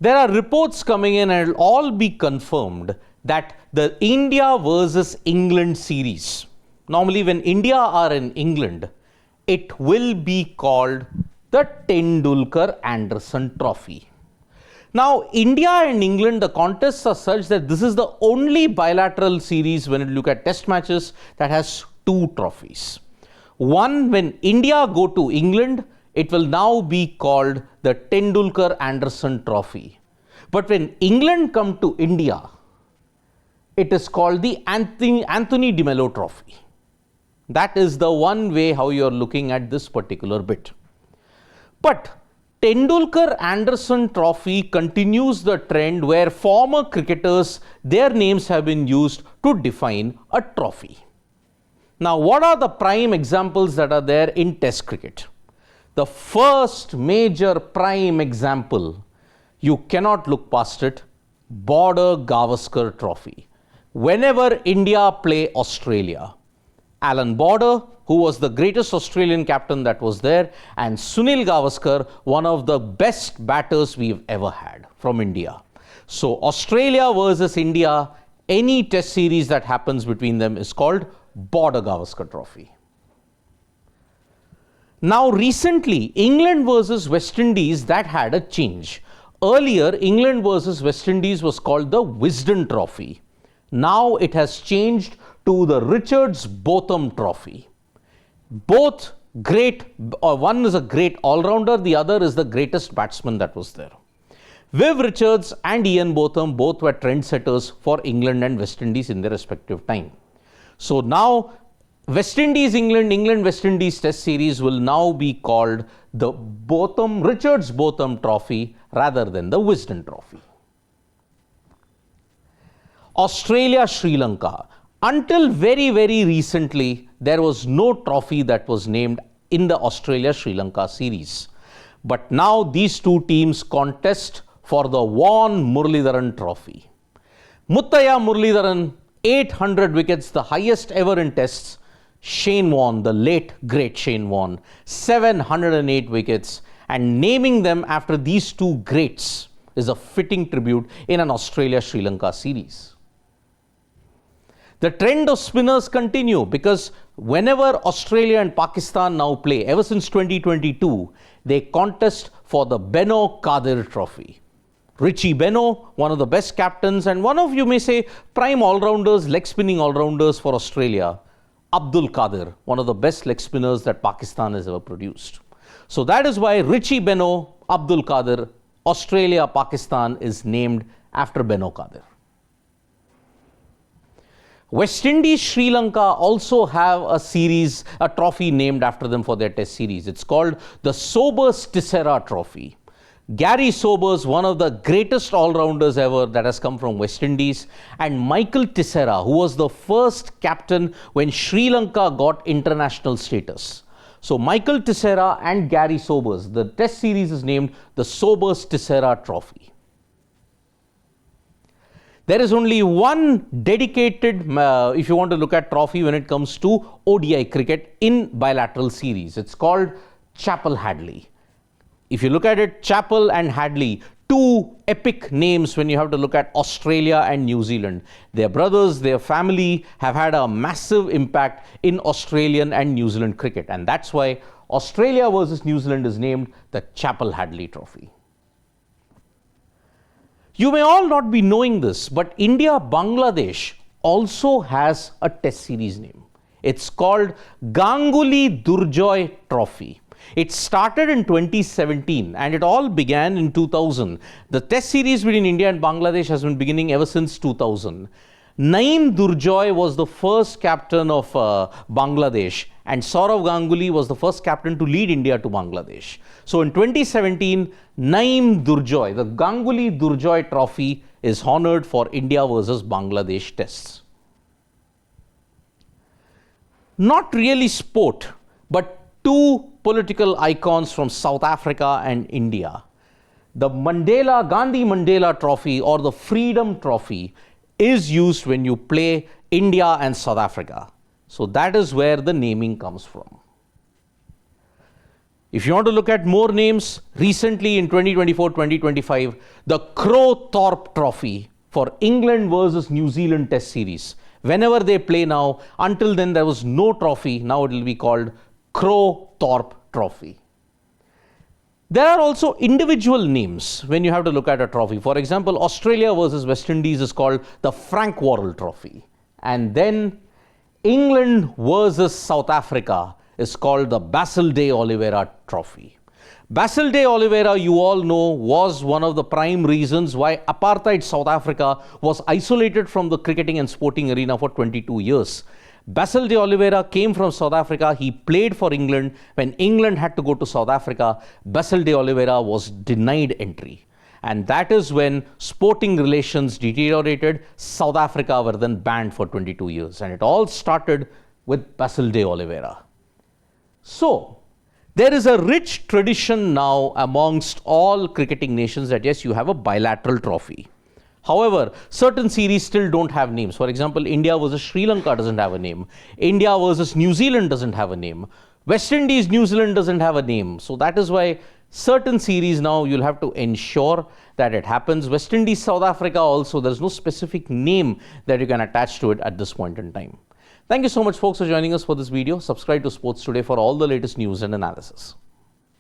There are reports coming in and it will all be confirmed that the India versus England series, normally when India are in England, it will be called the Tendulkar-Anderson Trophy. Now, India and England, the contests are such that this is the only bilateral series when you look at test matches that has two trophies. One, when India go to England, it will now be called the Tendulkar-Anderson Trophy. But when England come to India, it is called the Anthony de Mello Trophy. That is the one way how you are looking at this particular bit. But Tendulkar-Anderson Trophy continues the trend where former cricketers, their names have been used to define a trophy. Now, what are the prime examples that are there in Test cricket? The first major prime example, you cannot look past it, Border-Gavaskar Trophy. Whenever India play Australia, Alan Border, who was the greatest Australian captain that was there, and Sunil Gavaskar, one of the best batters we've ever had from India. So Australia versus India, any test series that happens between them is called Border-Gavaskar Trophy. Now recently, England versus West Indies, that had a change. Earlier, England versus West Indies was called the Wisden Trophy. Now it has changed to the Botham Trophy. Both great, one is a great all-rounder, the other is the greatest batsman that was there. Viv Richards and Ian Botham both were trendsetters for England and West Indies in their respective time. So now West Indies, England, West Indies Test Series will now be called the Richards Botham Trophy rather than the Wisden Trophy. Australia, Sri Lanka. Until very, very recently, there was no trophy that was named in the Australia-Sri Lanka series. But now these two teams contest for the Juan Muridaran Trophy. Muttaya Muridaran, 800 wickets, the highest ever in tests. Shane Warne, the late great Shane Warne, 708 wickets, and naming them after these two greats is a fitting tribute in an Australia-Sri Lanka series. The trend of spinners continue because whenever Australia and Pakistan now play, ever since 2022, they contest for the Benaud Trophy. Richie Benaud, one of the best captains and one of, you may say, prime all-rounders, leg spinning all-rounders for Australia. Abdul Qadir, one of the best leg spinners that Pakistan has ever produced. So that is why Richie Benaud, Abdul Qadir, Australia, Pakistan is named after Benaud Qadir. West Indies, Sri Lanka also have a series, a trophy named after them for their test series. It's called the Sobers Tisera Trophy. Gary Sobers, one of the greatest all-rounders ever that has come from West Indies, and Michael Tisera, who was the first captain when Sri Lanka got international status. So Michael Tisera and Gary Sobers, the test series is named the Sobers Tisera Trophy. There is only one dedicated, if you want to look at trophy when it comes to ODI cricket in bilateral series. It's called Chappell-Hadley. If you look at it, Chappell and Hadley, two epic names when you have to look at Australia and New Zealand. Their brothers, their family have had a massive impact in Australian and New Zealand cricket. And that's why Australia versus New Zealand is named the Chappell-Hadley Trophy. You may all not be knowing this, but India-Bangladesh also has a test series name. It's called Ganguli Durjoy Trophy. It started in 2017 and it all began in 2000. The test series between India and Bangladesh has been beginning ever since 2000. Naeem Durjoy was the first captain of Bangladesh and Sourav Ganguli was the first captain to lead India to Bangladesh. So in 2017, Naeem Durjoy, the Ganguli Durjoy Trophy is honored for India versus Bangladesh tests. Not really sport, but two political icons from South Africa and India. The Gandhi Mandela Trophy or the Freedom Trophy is used when you play India and South Africa. So that is where the naming comes from. If you want to look at more names, recently in 2024-2025, the Crowe-Thorpe Trophy for England versus New Zealand Test Series. Whenever they play now, until then there was no trophy, now it will be called Crowe-Thorpe Trophy. There are also individual names when you have to look at a trophy. For example, Australia versus West Indies is called the Frank Worrell Trophy. And then England versus South Africa is called the Basel de Olivera Trophy. Basel de Olivera, you all know, was one of the prime reasons why apartheid South Africa was isolated from the cricketing and sporting arena for 22 years. Basel de Olivera came from South Africa. He played for England. When England had to go to South Africa, Basel de Olivera was denied entry. And that is when sporting relations deteriorated. South Africa were then banned for 22 years. And it all started with Basel de Olivera. So, there is a rich tradition now amongst all cricketing nations that yes, you have a bilateral trophy. However, certain series still don't have names. For example, India versus Sri Lanka doesn't have a name. India versus New Zealand doesn't have a name. West Indies, New Zealand doesn't have a name. So that is why certain series now you'll have to ensure that it happens. West Indies, South Africa also, there's no specific name that you can attach to it at this point in time. Thank you so much folks for joining us for this video. Subscribe to Sports Today for all the latest news and analysis.